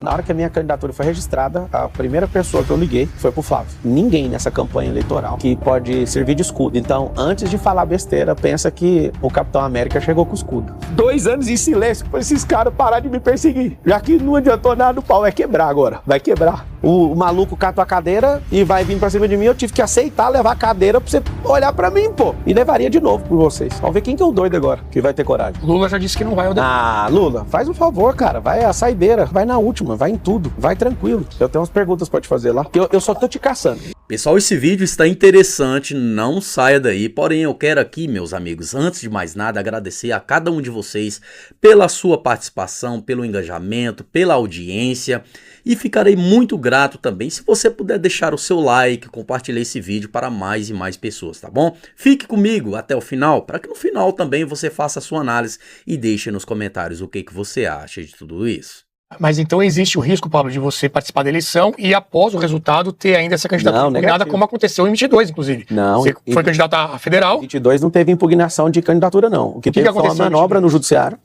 Na hora que a minha candidatura foi registrada, a primeira pessoa que eu liguei foi pro Flávio. Ninguém nessa campanha eleitoral que pode servir de escudo. Então, antes de falar besteira, pensa que o Capitão América chegou com o escudo. 2 anos em silêncio para esses caras parar de me perseguir. Já que não adiantou nada, o pau vai quebrar agora. Vai quebrar. O maluco cata a cadeira e vai vir pra cima de mim. Eu tive que aceitar levar a cadeira pra você olhar pra mim, pô. E levaria de novo por vocês. Vamos ver quem que é o doido agora, que vai ter coragem. Lula já disse que não vai ao debate. Ah, Lula, faz um favor, cara. Vai a saideira, vai na última, vai em tudo. Vai tranquilo. Eu tenho umas perguntas pra te fazer lá. Eu só tô te caçando. Pessoal, esse vídeo está interessante, não saia daí. Porém, eu quero aqui, meus amigos, antes de mais nada, agradecer a cada um de vocês pela sua participação, pelo engajamento, pela audiência. E ficarei muito grato também se você puder deixar o seu like, compartilhar esse vídeo para mais e mais pessoas, tá bom? Fique comigo até o final, para que no final também você faça a sua análise e deixe nos comentários o que você acha de tudo isso. Mas então existe o risco, Pablo, de você participar da eleição e após o resultado ter ainda essa candidatura impugnada, como aconteceu em 22, inclusive. Não. Você foi candidato a federal. Em 22 não teve impugnação de candidatura, não. O que teve foi uma manobra no judiciário.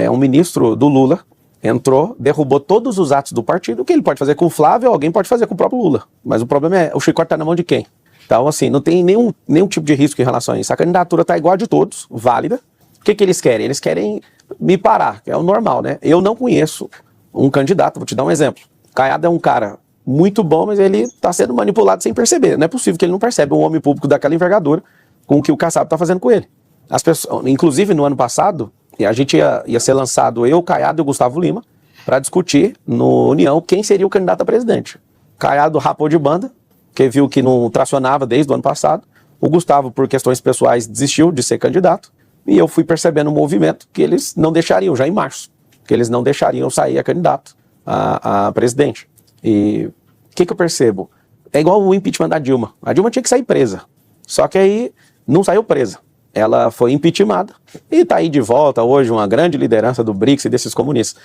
Um ministro do Lula entrou, derrubou todos os atos do partido. O que ele pode fazer com o Flávio, alguém pode fazer com o próprio Lula. Mas o problema é, o chicote tá na mão de quem? Então, assim, não tem nenhum tipo de risco em relação a isso. A candidatura tá igual a de todos, válida. O que eles querem? Eles querem me parar, que é o normal, né? Eu não conheço um candidato, vou te dar um exemplo. Caiado é um cara muito bom, mas ele tá sendo manipulado sem perceber. Não é possível que ele não perceba um homem público daquela envergadura com o que o Kassab tá fazendo com ele. As pessoas, inclusive no ano passado, a gente ia ser lançado, eu, Caiado e o Gustavo Lima, para discutir no União quem seria o candidato a presidente. Caiado rapou de banda, que viu que não tracionava desde o ano passado. O Gustavo, por questões pessoais, desistiu de ser candidato. E eu fui percebendo um movimento que eles não deixariam, já em março, que eles não deixariam sair a candidato a presidente. E o que eu percebo? É igual o impeachment da Dilma. A Dilma tinha que sair presa. Só que aí não saiu presa. Ela foi impeachmentada e está aí de volta hoje uma grande liderança do BRICS e desses comunistas.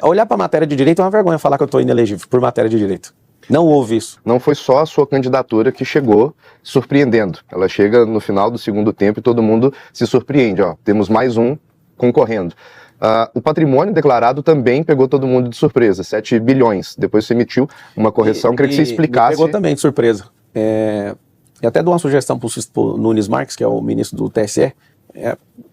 Olhar para a matéria de direito é uma vergonha falar que eu estou inelegível por matéria de direito. Não houve isso. Não foi só a sua candidatura que chegou surpreendendo. Ela chega no final do segundo tempo e todo mundo se surpreende. Ó, temos mais um concorrendo. O patrimônio declarado também pegou todo mundo de surpresa, 7 bilhões. Depois você emitiu uma correção, queria que você explicasse. Pegou também de surpresa. E até dou uma sugestão para o Nunes Marques, que é o ministro do TSE.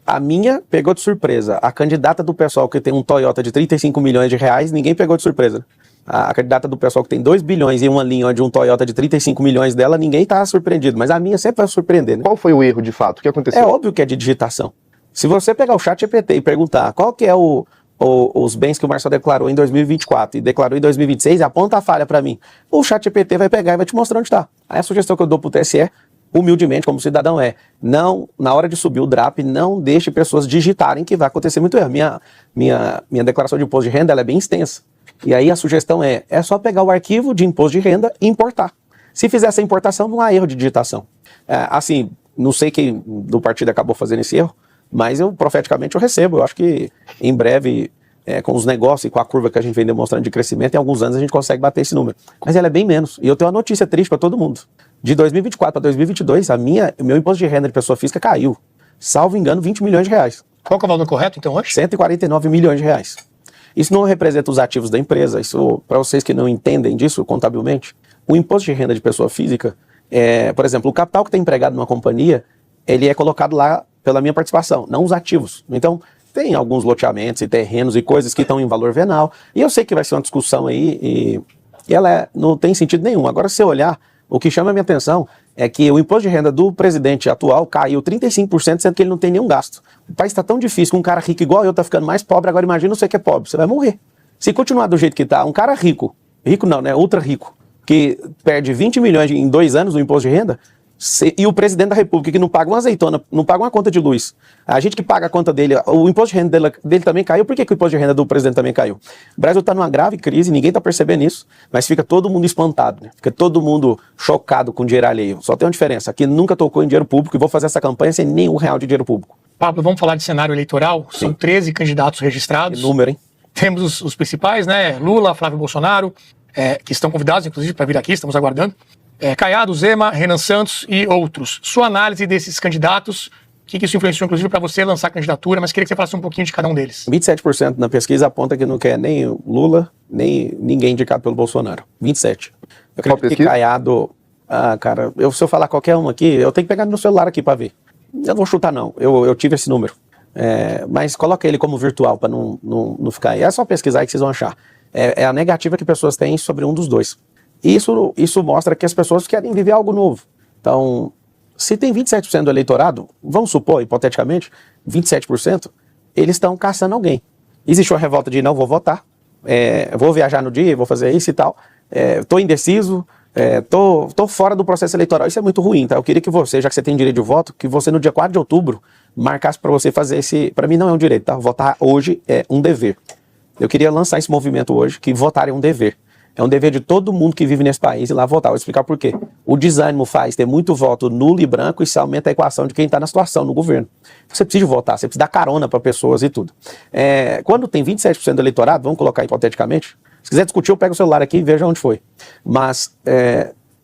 A minha pegou de surpresa. A candidata do pessoal que tem um Toyota de 35 milhões de reais, ninguém pegou de surpresa. A candidata do pessoal que tem 2 bilhões e uma linha de um Toyota de 35 milhões dela, ninguém está surpreendido. Mas a minha sempre vai surpreender, né? Qual foi o erro de fato? O que aconteceu? É óbvio que é de digitação. Se você pegar o ChatGPT e perguntar qual que é os bens que o Marcelo declarou em 2024 e declarou em 2026, aponta a falha para mim. O ChatGPT vai pegar e vai te mostrar onde está. Aí a sugestão que eu dou para o TSE, humildemente, como cidadão, não, na hora de subir o DRAP, não deixe pessoas digitarem, que vai acontecer muito erro. Minha declaração de imposto de renda ela é bem extensa. E aí a sugestão é só pegar o arquivo de imposto de renda e importar. Se fizer essa importação, não há erro de digitação. Assim, não sei quem do partido acabou fazendo esse erro, mas profeticamente eu recebo. Eu acho que em breve, com os negócios e com a curva que a gente vem demonstrando de crescimento, em alguns anos a gente consegue bater esse número. Mas ela é bem menos. E eu tenho uma notícia triste para todo mundo. De 2024 para 2022, o meu imposto de renda de pessoa física caiu. Salvo engano, 20 milhões de reais. Qual que é o valor correto, então, hoje? 149 milhões de reais. Isso não representa os ativos da empresa. Isso, para vocês que não entendem disso contabilmente, o imposto de renda de pessoa física, por exemplo, o capital que está empregado numa companhia, ele é colocado lá pela minha participação, não os ativos. Então, tem alguns loteamentos e terrenos e coisas que estão em valor venal. E eu sei que vai ser uma discussão aí e ela não tem sentido nenhum. Agora, se você olhar, o que chama a minha atenção é que o imposto de renda do presidente atual caiu 35%, sendo que ele não tem nenhum gasto. O país está tão difícil que um cara rico igual eu está ficando mais pobre. Agora imagina você que é pobre, você vai morrer. Se continuar do jeito que está, um cara rico não, né, ultra rico, que perde 20 milhões em 2 anos no imposto de renda, e o presidente da república que não paga uma azeitona, não paga uma conta de luz, a gente que paga a conta dele, o imposto de renda dele também caiu. Por que o imposto de renda do presidente também caiu? O Brasil está numa grave crise, ninguém está percebendo isso, mas fica todo mundo espantado, né? Fica todo mundo chocado com dinheiro alheio. Só tem uma diferença, aqui nunca tocou em dinheiro público e vou fazer essa campanha sem nenhum real de dinheiro público. Pablo, vamos falar de cenário eleitoral. Sim. São 13 candidatos registrados. Que número, hein? Temos os principais, né? Lula, Flávio Bolsonaro, que estão convidados, inclusive, para vir aqui, estamos aguardando. Caiado, Zema, Renan Santos e outros. Sua análise desses candidatos que isso influenciou, inclusive, para você lançar a candidatura, mas queria que você falasse um pouquinho de cada um deles. 27% na pesquisa aponta que não quer nem o Lula, nem ninguém indicado pelo Bolsonaro. 27%. Eu acredito que Caiado... cara, se eu falar qualquer um aqui, eu tenho que pegar no celular aqui para ver. Eu não vou chutar, não. Eu tive esse número. Mas coloca ele como virtual para não ficar aí. É só pesquisar aí que vocês vão achar. É a negativa que pessoas têm sobre um dos dois. E isso mostra que as pessoas querem viver algo novo. Então, se tem 27% do eleitorado, vamos supor, hipoteticamente, 27%, eles estão caçando alguém. Existe uma revolta de não vou votar, vou viajar no dia, vou fazer isso e tal, estou indeciso, tô fora do processo eleitoral. Isso é muito ruim, tá? Eu queria que você, já que você tem direito de voto, que você no dia 4 de outubro marcasse para você fazer esse... Para mim não é um direito, tá? Votar hoje é um dever. Eu queria lançar esse movimento hoje, que votar é um dever. É um dever de todo mundo que vive nesse país ir lá votar. Vou explicar por quê. O desânimo faz ter muito voto nulo e branco e isso aumenta a equação de quem está na situação, no governo. Você precisa votar, você precisa dar carona para pessoas e tudo. Quando tem 27% do eleitorado, vamos colocar hipoteticamente, se quiser discutir, eu pego o celular aqui e veja onde foi. Mas,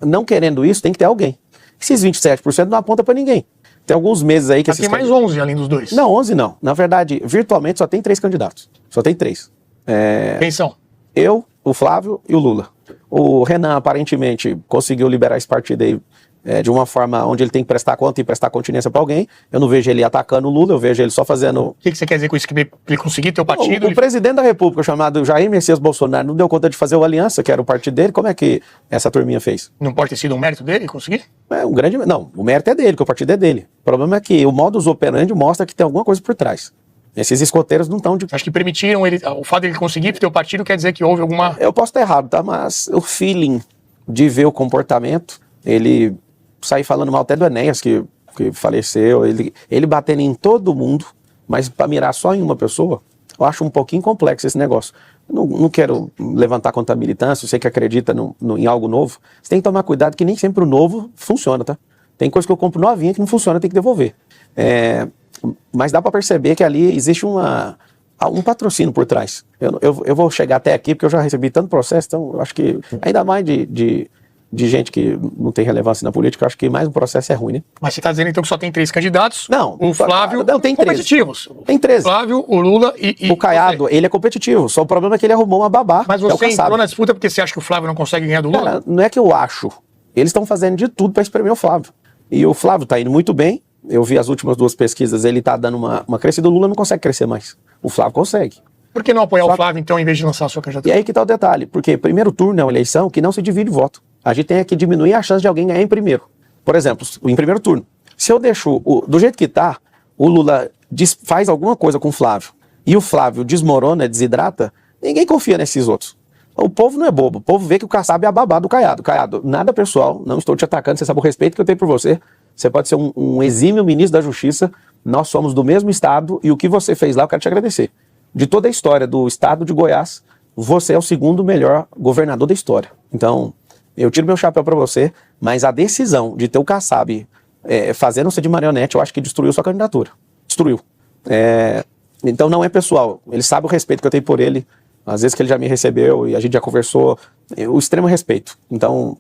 não querendo isso, tem que ter alguém. Esses 27% não aponta para ninguém. Tem alguns meses aí que... Tem mais 11 além dos dois. Não, 11 não. Na verdade, virtualmente só tem 3 candidatos. Só tem 3. Quem são? Eu, o Flávio e o Lula. O Renan, aparentemente, conseguiu liberar esse partido aí de uma forma onde ele tem que prestar conta e prestar continência para alguém. Eu não vejo ele atacando o Lula, eu vejo ele só fazendo... O que você quer dizer com isso? Que ele conseguiu ter o partido? O presidente da República, chamado Jair Messias Bolsonaro, não deu conta de fazer o Aliança, que era o partido dele. Como é que essa turminha fez? Não pode ter sido um mérito dele conseguir? Não, o mérito é dele, que o partido é dele. O problema é que o modus operandi mostra que tem alguma coisa por trás. Esses escoteiros não estão de... Acho que permitiram ele, o fato de ele conseguir ter o partido quer dizer que houve alguma... Eu posso estar errado, tá? Mas o feeling de ver o comportamento, ele sair falando mal até do Enéas, que faleceu, ele batendo em todo mundo, mas para mirar só em uma pessoa, eu acho um pouquinho complexo esse negócio. Eu não quero levantar contra a militância, você que acredita em algo novo, você tem que tomar cuidado que nem sempre o novo funciona, tá? Tem coisa que eu compro novinha que não funciona, tem que devolver. Mas dá para perceber que ali existe um patrocínio por trás. Eu vou chegar até aqui porque eu já recebi tanto processo, então eu acho que ainda mais de gente que não tem relevância na política, eu acho que mais um processo é ruim, né? Mas você está dizendo então que só tem 3 candidatos? Não. O Flávio... Não, tem 13. Competitivos. Tem 13. O Flávio, o Lula e o Caiado, ele é competitivo, só o problema é que ele arrumou uma babá. Mas você entrou na disputa porque você acha que o Flávio não consegue ganhar do Lula? Cara, não é que eu acho. Eles estão fazendo de tudo para espremer o Flávio. E o Flávio está indo muito bem. Eu vi as últimas 2 pesquisas, ele tá dando uma crescida, o Lula não consegue crescer mais. O Flávio consegue. Por que não apoiar o Flávio, então, em vez de lançar a sua candidatura? E aí que tá o detalhe, porque primeiro turno é uma eleição que não se divide voto. A gente tem que diminuir a chance de alguém ganhar em primeiro. Por exemplo, em primeiro turno. Se eu deixo, do jeito que tá, o Lula faz alguma coisa com o Flávio, e o Flávio desmorona, desidrata, ninguém confia nesses outros. O povo não é bobo, o povo vê que o Kassab é a babá do Caiado. Caiado, nada pessoal, não estou te atacando, você sabe o respeito que eu tenho por você. Você pode ser um exímio ministro da Justiça, nós somos do mesmo estado e o que você fez lá eu quero te agradecer. De toda a história do estado de Goiás, você é o 2º melhor governador da história. Então, eu tiro meu chapéu para você, mas a decisão de ter o Kassab fazendo você de marionete, eu acho que destruiu sua candidatura. Destruiu. Então não é pessoal, ele sabe o respeito que eu tenho por ele, às vezes que ele já me recebeu e a gente já conversou, o extremo respeito. Então,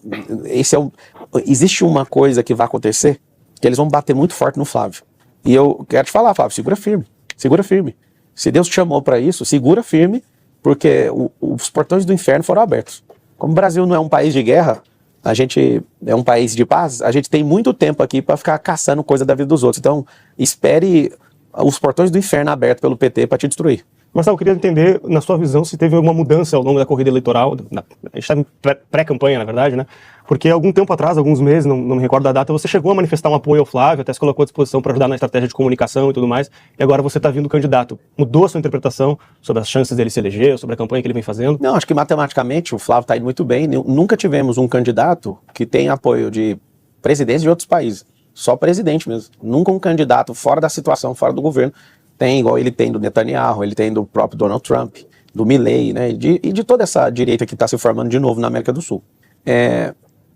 existe uma coisa que vai acontecer, que eles vão bater muito forte no Flávio. E eu quero te falar, Flávio, segura firme, segura firme. Se Deus te chamou para isso, segura firme, porque os portões do inferno foram abertos. Como o Brasil não é um país de guerra, a gente é um país de paz, a gente tem muito tempo aqui para ficar caçando coisa da vida dos outros. Então, espere os portões do inferno abertos pelo PT para te destruir. Marcelo, eu queria entender, na sua visão, se teve alguma mudança ao longo da corrida eleitoral. A gente está em pré-campanha, na verdade, né? Porque algum tempo atrás, alguns meses, não me recordo da data, você chegou a manifestar um apoio ao Flávio, até se colocou à disposição para ajudar na estratégia de comunicação e tudo mais, e agora você está vindo candidato. Mudou a sua interpretação sobre as chances dele se eleger, sobre a campanha que ele vem fazendo? Não, acho que matematicamente o Flávio está indo muito bem. Nunca tivemos um candidato que tem apoio de presidentes de outros países. Só presidente mesmo. Nunca um candidato fora da situação, fora do governo. Tem, igual ele tem do Netanyahu, ele tem do próprio Donald Trump, do Milley, né? E de toda essa direita que está se formando de novo na América do Sul.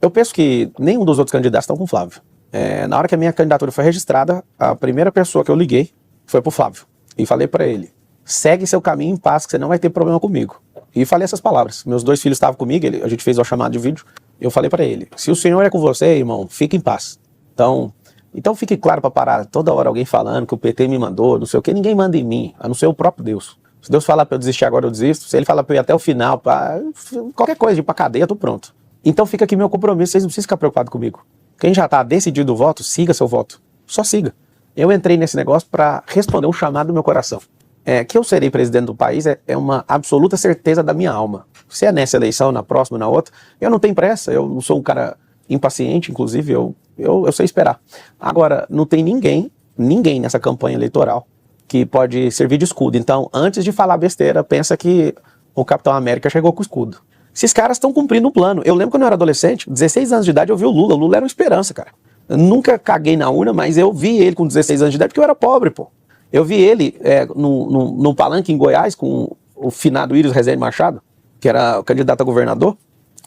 Eu penso que nenhum dos outros candidatos estão com o Flávio. Na hora que a minha candidatura foi registrada, a primeira pessoa que eu liguei foi pro Flávio. E falei para ele, segue seu caminho em paz, que você não vai ter problema comigo. E falei essas palavras. Meus 2 filhos estavam comigo, a gente fez uma chamada de vídeo. Eu falei para ele, se o Senhor é com você, irmão, fique em paz. Então, Então fique claro para parar toda hora alguém falando que o PT me mandou, não sei o que, ninguém manda em mim, a não ser o próprio Deus. Se Deus falar para eu desistir agora, eu desisto. Se ele falar para eu ir até o final, qualquer coisa, ir para cadeia, eu tô pronto. Então fica aqui meu compromisso, vocês não precisam ficar preocupados comigo. Quem já tá decidido o voto, siga seu voto. Só siga. Eu entrei nesse negócio para responder um chamado do meu coração. Que eu serei presidente do país é uma absoluta certeza da minha alma. Se é nessa eleição, na próxima, na outra, eu não tenho pressa, eu não sou um cara impaciente, inclusive, eu sei esperar. Agora, não tem ninguém nessa campanha eleitoral que pode servir de escudo. Então, antes de falar besteira, pensa que o Capitão América chegou com o escudo. Esses caras estão cumprindo o plano. Eu lembro quando eu era adolescente, 16 anos de idade, eu vi o Lula era uma esperança, cara. Eu nunca caguei na urna, mas eu vi ele com 16 anos de idade porque eu era pobre, pô. Eu vi ele no palanque em Goiás com o finado Íris Rezende Machado, que era o candidato a governador,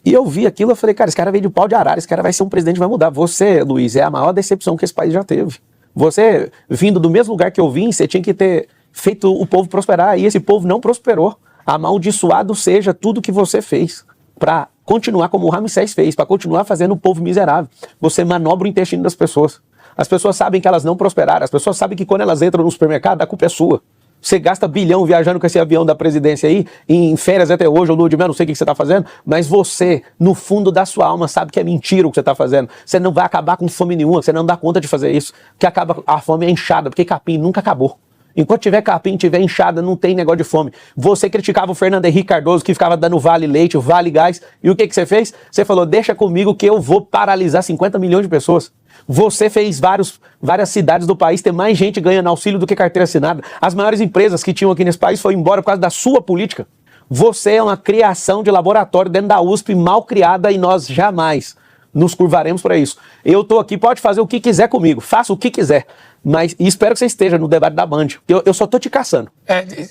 e eu vi aquilo, eu falei, cara, esse cara veio de pau de arara, esse cara vai ser um presidente, vai mudar. Você, Luiz, é a maior decepção que esse país já teve. Você, vindo do mesmo lugar que eu vim, você tinha que ter feito o povo prosperar, e esse povo não prosperou. Amaldiçoado seja tudo que você fez, para continuar como o Ramsés fez, para continuar fazendo o povo miserável. Você manobra o intestino das pessoas. As pessoas sabem que elas não prosperaram, as pessoas sabem que quando elas entram no supermercado, a culpa é sua. Você gasta bilhão viajando com esse avião da presidência aí, em férias até hoje, ou lua de mel, não sei o que você está fazendo, mas você, no fundo da sua alma, sabe que é mentira o que você está fazendo. Você não vai acabar com fome nenhuma, você não dá conta de fazer isso. Que acaba, a fome é inchada, porque capim nunca acabou. Enquanto tiver capim, tiver inchada, não tem negócio de fome. Você criticava o Fernando Henrique Cardoso, que ficava dando vale leite, o vale gás, e o que você fez? Você falou, deixa comigo que eu vou paralisar 50 milhões de pessoas. Você fez várias cidades do país ter mais gente ganhando auxílio do que carteira assinada. As maiores empresas que tinham aqui nesse país foram embora por causa da sua política. Você é uma criação de laboratório dentro da USP mal criada e nós jamais nos curvaremos para isso. Eu tô aqui, pode fazer o que quiser comigo, faça o que quiser, mas espero que você esteja no debate da Band. Eu só tô te caçando.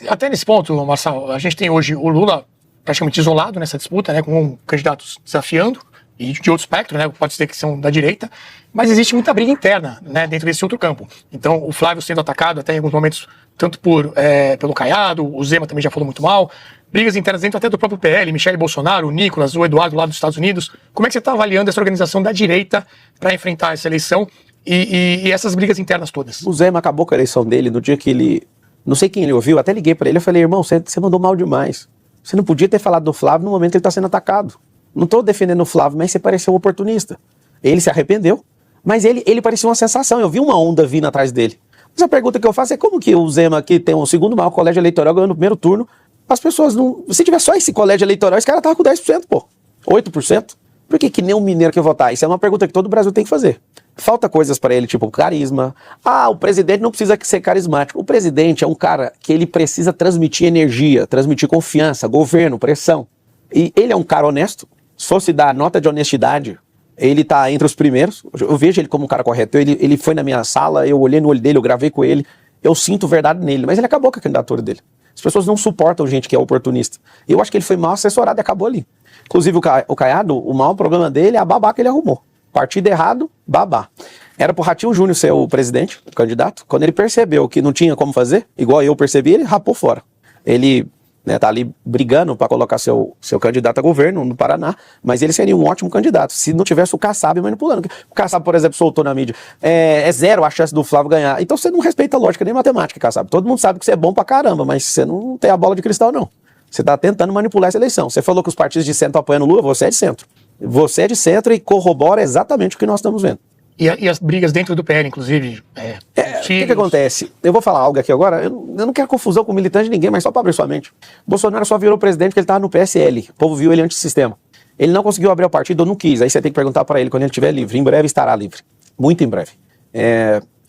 Até nesse ponto, Marçal, a gente tem hoje o Lula praticamente isolado nessa disputa, né, com candidatos desafiando, e de outro espectro, né, pode ser que são da direita, mas existe muita briga interna, né, dentro desse outro campo. Então, o Flávio sendo atacado até em alguns momentos, tanto pelo Caiado, o Zema também já falou muito mal, brigas internas dentro até do próprio PL, Michele Bolsonaro, o Nicolas, o Eduardo lá dos Estados Unidos. Como é que você está avaliando essa organização da direita para enfrentar essa eleição e essas brigas internas todas? O Zema acabou com a eleição dele no dia que ele, não sei quem ele ouviu, até liguei para ele, eu falei, irmão, você mandou mal demais. Você não podia ter falado do Flávio no momento que ele está sendo atacado. Não estou defendendo o Flávio, mas você pareceu um oportunista. Ele se arrependeu, mas ele parecia uma sensação. Eu vi uma onda vindo atrás dele. Mas a pergunta que eu faço é como que o Zema, que tem o segundo maior colégio eleitoral, ganhou no primeiro turno, as pessoas não... Se tiver só esse colégio eleitoral, esse cara tava com 10%, pô. 8%. Por que nem um mineiro quer votar? Isso é uma pergunta que todo o Brasil tem que fazer. Falta coisas para ele, tipo carisma. O presidente não precisa ser carismático. O presidente é um cara que ele precisa transmitir energia, transmitir confiança, governo, pressão. E ele é um cara honesto. Se fosse dar nota de honestidade, ele tá entre os primeiros. Eu vejo ele como um cara correto. Ele foi na minha sala, eu olhei no olho dele, eu gravei com ele. Eu sinto verdade nele, mas ele acabou com a candidatura dele. As pessoas não suportam gente que é oportunista. Eu acho que ele foi mal assessorado e acabou ali. Inclusive o Caiado, o maior problema dele é a babá que ele arrumou. Partido errado, babá. Era pro Ratinho Júnior ser o presidente, o candidato. Quando ele percebeu que não tinha como fazer, igual eu percebi, ele rapou fora. Ele tá ali brigando para colocar seu candidato a governo no Paraná, mas ele seria um ótimo candidato, se não tivesse o Kassab manipulando. O Kassab, por exemplo, soltou na mídia, é zero a chance do Flávio ganhar. Então você não respeita a lógica nem matemática, Kassab. Todo mundo sabe que você é bom pra caramba, mas você não tem a bola de cristal, não. Você tá tentando manipular essa eleição. Você falou que os partidos de centro apoiando o Lula, você é de centro. Você é de centro e corrobora exatamente o que nós estamos vendo. E as brigas dentro do PL, inclusive? O que acontece? Eu vou falar algo aqui agora, eu não quero confusão com militante de ninguém, mas só para abrir sua mente. Bolsonaro só virou presidente porque ele estava no PSL, o povo viu ele antissistema. Ele não conseguiu abrir o partido ou não quis, aí você tem que perguntar para ele quando ele estiver livre. Em breve estará livre, muito em breve.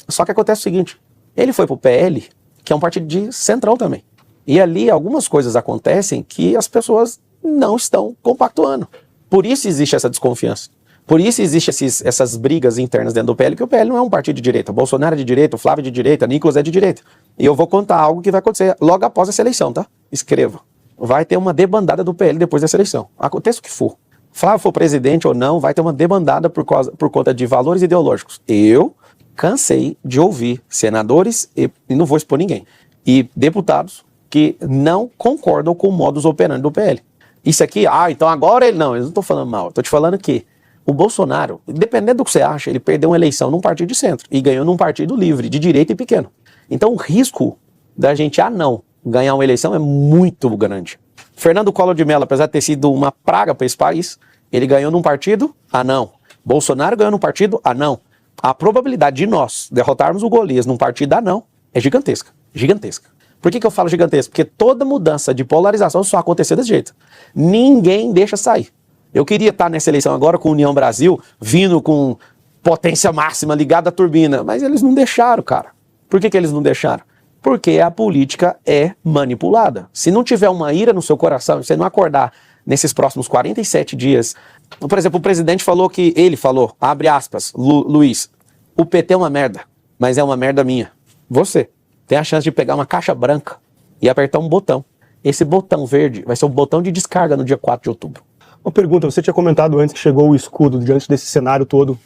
Só que acontece o seguinte, ele foi pro PL, que é um partido de centrão também. E ali algumas coisas acontecem que as pessoas não estão compactuando. Por isso existe essa desconfiança. Por isso existem essas brigas internas dentro do PL, que o PL não é um partido de direita. O Bolsonaro é de direita, o Flávio é de direita, o Nicolas é de direita. E eu vou contar algo que vai acontecer logo após essa eleição, tá? Escreva. Vai ter uma debandada do PL depois dessa eleição. Aconteça o que for. Flávio for presidente ou não, vai ter uma debandada por conta de valores ideológicos. Eu cansei de ouvir senadores, e não vou expor ninguém, e deputados que não concordam com o modus operandi do PL. Isso aqui, então agora ele não, eu não estou falando mal, estou te falando que O Bolsonaro, dependendo do que você acha, ele perdeu uma eleição num partido de centro e ganhou num partido livre, de direita e pequeno. Então o risco da gente, não, ganhar uma eleição é muito grande. Fernando Collor de Mello, apesar de ter sido uma praga para esse país, ele ganhou num partido, não. Bolsonaro ganhou num partido, não. A probabilidade de nós derrotarmos o Golias num partido, não, é gigantesca. Gigantesca. Por que eu falo gigantesca? Porque toda mudança de polarização só aconteceu desse jeito. Ninguém deixa sair. Eu queria estar nessa eleição agora com a União Brasil, vindo com potência máxima ligada à turbina, mas eles não deixaram, cara. Por que eles não deixaram? Porque a política é manipulada. Se não tiver uma ira no seu coração, se você não acordar nesses próximos 47 dias... Por exemplo, o presidente falou que... Ele falou, abre aspas, Luiz, o PT é uma merda, mas é uma merda minha. Você tem a chance de pegar uma caixa branca e apertar um botão. Esse botão verde vai ser o botão de descarga no dia 4 de outubro. Uma pergunta, você tinha comentado antes que chegou o escudo diante desse cenário todo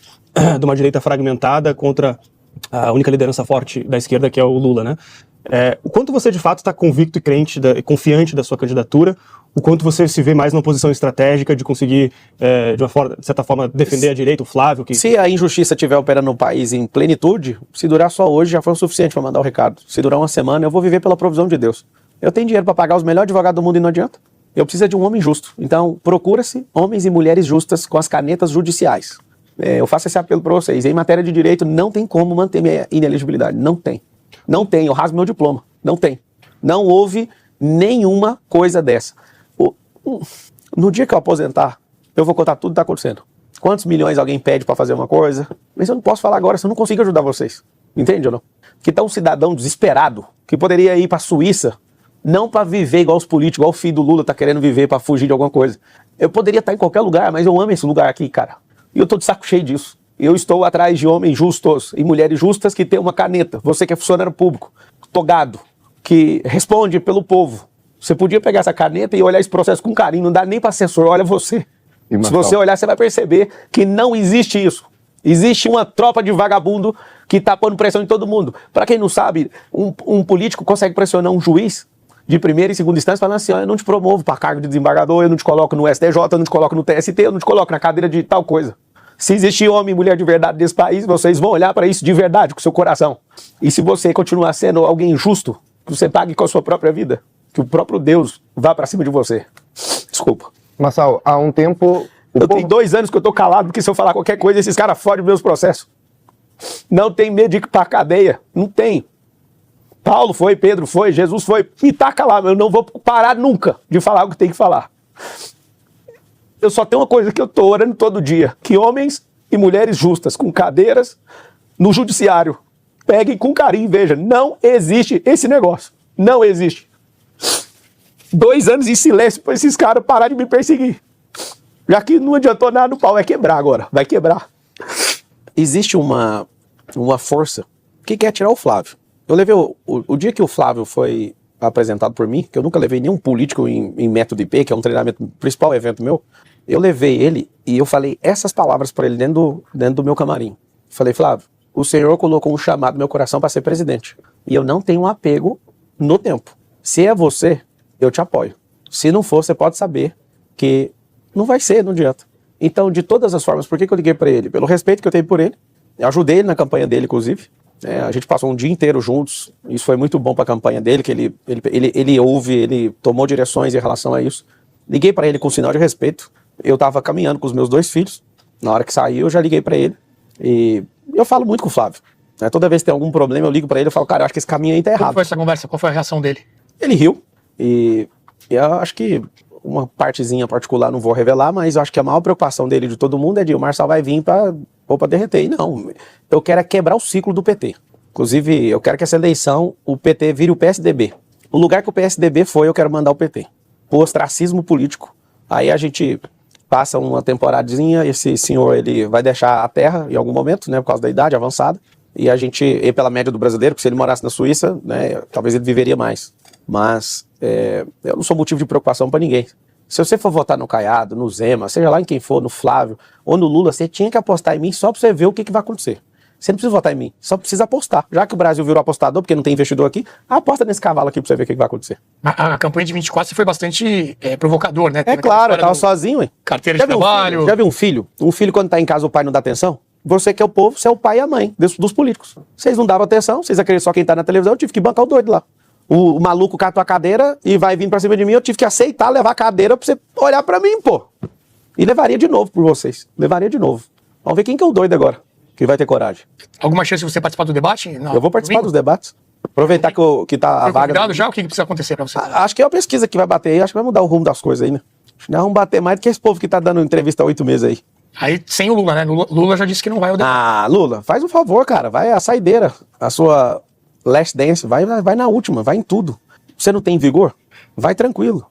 de uma direita fragmentada contra a única liderança forte da esquerda, que é o Lula, né? O quanto você de fato está convicto e crente, confiante da sua candidatura, o quanto você se vê mais numa posição estratégica de conseguir, de certa forma, defender a direita, o Flávio? Se a injustiça estiver operando no país em plenitude, se durar só hoje já foi o suficiente para mandar o recado. Se durar uma semana, eu vou viver pela provisão de Deus. Eu tenho dinheiro para pagar os melhores advogados do mundo e não adianta. Eu preciso de um homem justo. Então, procura-se homens e mulheres justas com as canetas judiciais. Eu faço esse apelo para vocês. Em matéria de direito, não tem como manter minha inelegibilidade. Não tem. Não tem. Eu rasgo meu diploma. Não tem. Não houve nenhuma coisa dessa. No dia que eu aposentar, eu vou contar tudo que está acontecendo. Quantos milhões alguém pede para fazer uma coisa? Mas eu não posso falar agora, se eu não consigo ajudar vocês. Entende ou não? Que está um cidadão desesperado, que poderia ir para a Suíça, não para viver igual os políticos, igual o filho do Lula está querendo viver para fugir de alguma coisa. Eu poderia estar em qualquer lugar, mas eu amo esse lugar aqui, cara. E eu estou de saco cheio disso. Eu estou atrás de homens justos e mulheres justas que têm uma caneta. Você que é funcionário público, togado, que responde pelo povo. Você podia pegar essa caneta e olhar esse processo com carinho. Não dá nem para assessor, olha você. Se você olhar, você vai perceber que não existe isso. Existe uma tropa de vagabundo que está pondo pressão em todo mundo. Para quem não sabe, um político consegue pressionar um juiz de primeira e segunda instância falando assim, eu não te promovo para cargo de desembargador, eu não te coloco no STJ, eu não te coloco no TST, eu não te coloco na cadeira de tal coisa. Se existir homem e mulher de verdade nesse país, vocês vão olhar para isso de verdade, com o seu coração. E se você continuar sendo alguém injusto, que você pague com a sua própria vida, que o próprio Deus vá para cima de você. Desculpa. Marçal, há um tempo... Tenho 2 anos que eu tô calado, porque se eu falar qualquer coisa, esses caras fodem meus processos. Não tem medo de ir pra cadeia. Não tem. Paulo foi, Pedro foi, Jesus foi. Me taca lá, eu não vou parar nunca de falar o que tem que falar. Eu só tenho uma coisa que eu tô orando todo dia. Que homens e mulheres justas, com cadeiras no judiciário, peguem com carinho e vejam. Não existe esse negócio. Não existe. 2 anos em silêncio para esses caras pararem de me perseguir. Já que não adiantou nada, o pau vai quebrar agora. Vai quebrar. Existe uma força que quer tirar o Flávio. Eu levei o dia que o Flávio foi apresentado por mim, que eu nunca levei nenhum político em método IP, que é um treinamento, principal evento meu, eu levei ele e eu falei essas palavras para ele dentro do meu camarim. Falei, Flávio, o senhor colocou um chamado no meu coração para ser presidente. E eu não tenho um apego no tempo. Se é você, eu te apoio. Se não for, você pode saber que não vai ser, não adianta. Então, de todas as formas, por que eu liguei para ele? Pelo respeito que eu tenho por ele. Eu ajudei ele na campanha dele, inclusive. A gente passou um dia inteiro juntos. Isso foi muito bom para a campanha dele, que ele ouve, ele tomou direções em relação a isso. Liguei para ele com sinal de respeito. Eu estava caminhando com os meus 2 filhos. Na hora que saiu, eu já liguei para ele. E eu falo muito com o Flávio. Toda vez que tem algum problema, eu ligo para ele e falo, cara, eu acho que esse caminho aí tá errado. Como foi essa conversa? Qual foi a reação dele? Ele riu. E eu acho que uma partezinha particular não vou revelar, mas eu acho que a maior preocupação dele de todo mundo é de o Marçal vai vir para derreter. E não, eu quero é quebrar o ciclo do PT. Inclusive, eu quero que essa eleição, o PT vire o PSDB. O lugar que o PSDB foi, eu quero mandar o PT. O ostracismo político. Aí a gente passa uma temporadinha, esse senhor ele vai deixar a terra em algum momento, né, por causa da idade avançada, e a gente, e pela média do brasileiro, porque se ele morasse na Suíça, né, talvez ele viveria mais. Mas eu não sou motivo de preocupação para ninguém. Se você for votar no Caiado, no Zema, seja lá em quem for, no Flávio ou no Lula, você tinha que apostar em mim só para você ver o que vai acontecer. Você não precisa votar em mim, só precisa apostar. Já que o Brasil virou apostador, porque não tem investidor aqui, aposta nesse cavalo aqui pra você ver o que vai acontecer. A campanha de 24 você foi bastante provocador, né? É claro, eu tava sozinho, hein? Carteira de trabalho. Já viu um filho? Um filho, quando tá em casa, o pai não dá atenção? Você que é o povo, você é o pai e a mãe dos políticos. Vocês não davam atenção, vocês acreditam só quem tá na televisão, eu tive que bancar o doido lá. O maluco catou a cadeira e vai vir pra cima de mim, eu tive que aceitar levar a cadeira pra você olhar pra mim, pô. E levaria de novo por vocês. Levaria de novo. Vamos ver quem que é o doido agora, que vai ter coragem. Alguma chance de você participar do debate? Eu vou participar dos debates. Aproveitar que tá a vaga. Já? O que precisa acontecer pra você? Acho que é a pesquisa que vai bater aí, acho que vai mudar o rumo das coisas aí, né? Acho que nós vamos bater mais do que esse povo que tá dando entrevista há 8 meses aí. Aí sem o Lula, né? Lula já disse que não vai ao debate. Ah, Lula, faz um favor, cara. Vai a saideira, a sua last dance, vai na última, vai em tudo. Você não tem vigor? Vai tranquilo.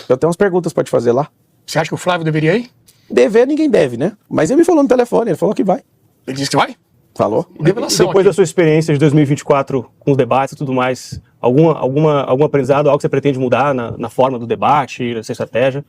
Eu tenho umas perguntas pra te fazer lá. Você acha que o Flávio deveria ir? Dever ninguém deve, né? Mas ele me falou no telefone, ele falou que vai. Ele disse que vai? Falou. Depois aqui. da sua experiência de 2024 com os debates e tudo mais, algum aprendizado, algo que você pretende mudar na forma do debate, nessa estratégia?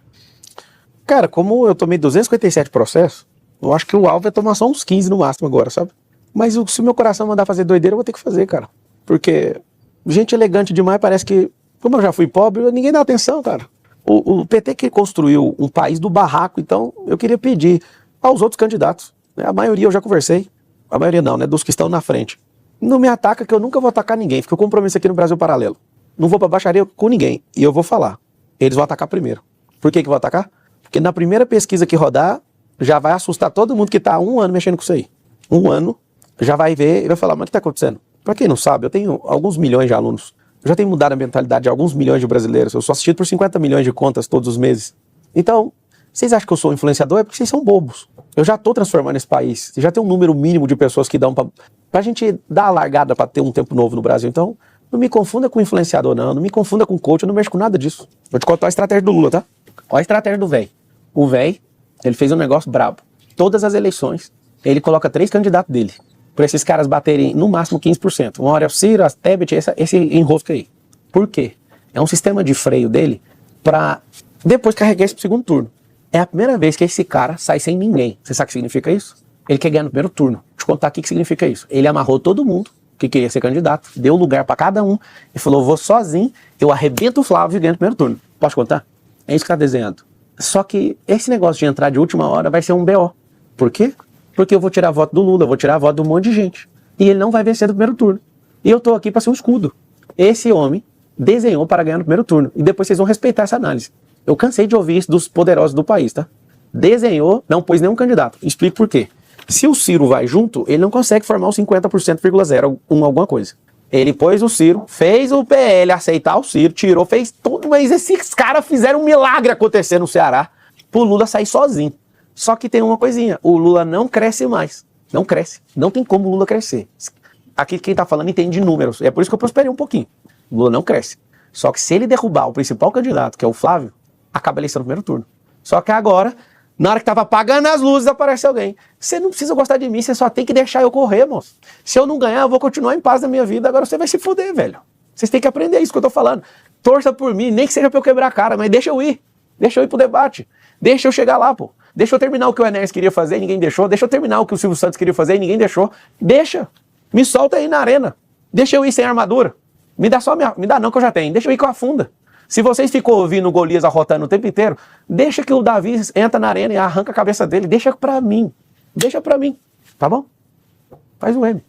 Cara, como eu tomei 257 processos, eu acho que o alvo é tomar só uns 15 no máximo agora, sabe? Mas se o meu coração mandar fazer doideira, eu vou ter que fazer, cara. Porque gente elegante demais parece que, como eu já fui pobre, ninguém dá atenção, cara. O PT que construiu um país do barraco, então eu queria pedir aos outros candidatos, né? A maioria eu já conversei, a maioria não, né? Dos que estão na frente. Não me ataca que eu nunca vou atacar ninguém, fica o compromisso aqui no Brasil Paralelo. Não vou pra baixaria com ninguém, e eu vou falar. Eles vão atacar primeiro. Por que vão atacar? Porque na primeira pesquisa que rodar, já vai assustar todo mundo que tá há 1 ano mexendo com isso aí. 1 ano, já vai ver e vai falar, mas o que tá acontecendo? Pra quem não sabe, eu tenho alguns milhões de alunos. Eu já tenho mudado a mentalidade de alguns milhões de brasileiros. Eu sou assistido por 50 milhões de contas todos os meses. Então, vocês acham que eu sou influenciador? É porque vocês são bobos. Eu já tô transformando esse país. Já tem um número mínimo de pessoas que dão pra gente dar a largada pra ter um tempo novo no Brasil. Então, não me confunda com influenciador, não. Não me confunda com coach, eu não mexo com nada disso. Vou te contar a estratégia do Lula, tá? Olha a estratégia do véi. O véi, ele fez um negócio brabo. Todas as eleições, ele coloca 3 candidatos dele. Para esses caras baterem no máximo 15%. Uma hora é o Ciro, a Tebet, esse enrosco aí. Por quê? É um sistema de freio dele para depois carregar isso pro segundo turno. É a primeira vez que esse cara sai sem ninguém. Você sabe o que significa isso? Ele quer ganhar no primeiro turno. Vou te contar aqui o que significa isso. Ele amarrou todo mundo que queria ser candidato, deu lugar para cada um e falou, vou sozinho, eu arrebento o Flávio e ganho no primeiro turno. Posso contar? É isso que tá desenhando. Só que esse negócio de entrar de última hora vai ser um BO. Por quê? Porque eu vou tirar a voto do Lula, eu vou tirar a voto de um monte de gente. E ele não vai vencer no primeiro turno. E eu tô aqui para ser um escudo. Esse homem desenhou para ganhar no primeiro turno. E depois vocês vão respeitar essa análise. Eu cansei de ouvir isso dos poderosos do país, tá? Desenhou, não pôs nenhum candidato. Explico por quê. Se o Ciro vai junto, ele não consegue formar os 50,0 alguma coisa. Ele pôs o Ciro, fez o PL aceitar o Ciro, tirou, fez tudo, mas esses caras fizeram um milagre acontecer no Ceará pro Lula sair sozinho. Só que tem uma coisinha, o Lula não cresce mais. Não cresce. Não tem como o Lula crescer. Aqui quem tá falando entende de números. É por isso que eu prosperei um pouquinho. O Lula não cresce. Só que se ele derrubar o principal candidato, que é o Flávio, acaba a eleição no primeiro turno. Só que agora, na hora que tava apagando as luzes, aparece alguém. Você não precisa gostar de mim, você só tem que deixar eu correr, moço. Se eu não ganhar, eu vou continuar em paz na minha vida. Agora você vai se fuder, velho. Vocês têm que aprender isso que eu tô falando. Torça por mim, nem que seja pra eu quebrar a cara, mas deixa eu ir. Deixa eu ir pro debate. Deixa eu chegar lá, pô. Deixa eu terminar o que o Enéas queria fazer e ninguém deixou. Deixa eu terminar o que o Silvio Santos queria fazer e ninguém deixou. Deixa. Me solta aí na arena. Deixa eu ir sem armadura. Me dá não que eu já tenho. Deixa eu ir com a funda. Se vocês ficam ouvindo o Golias arrotando o tempo inteiro, deixa que o Davi entra na arena e arranca a cabeça dele. Deixa pra mim. Deixa pra mim. Tá bom? Faz o M.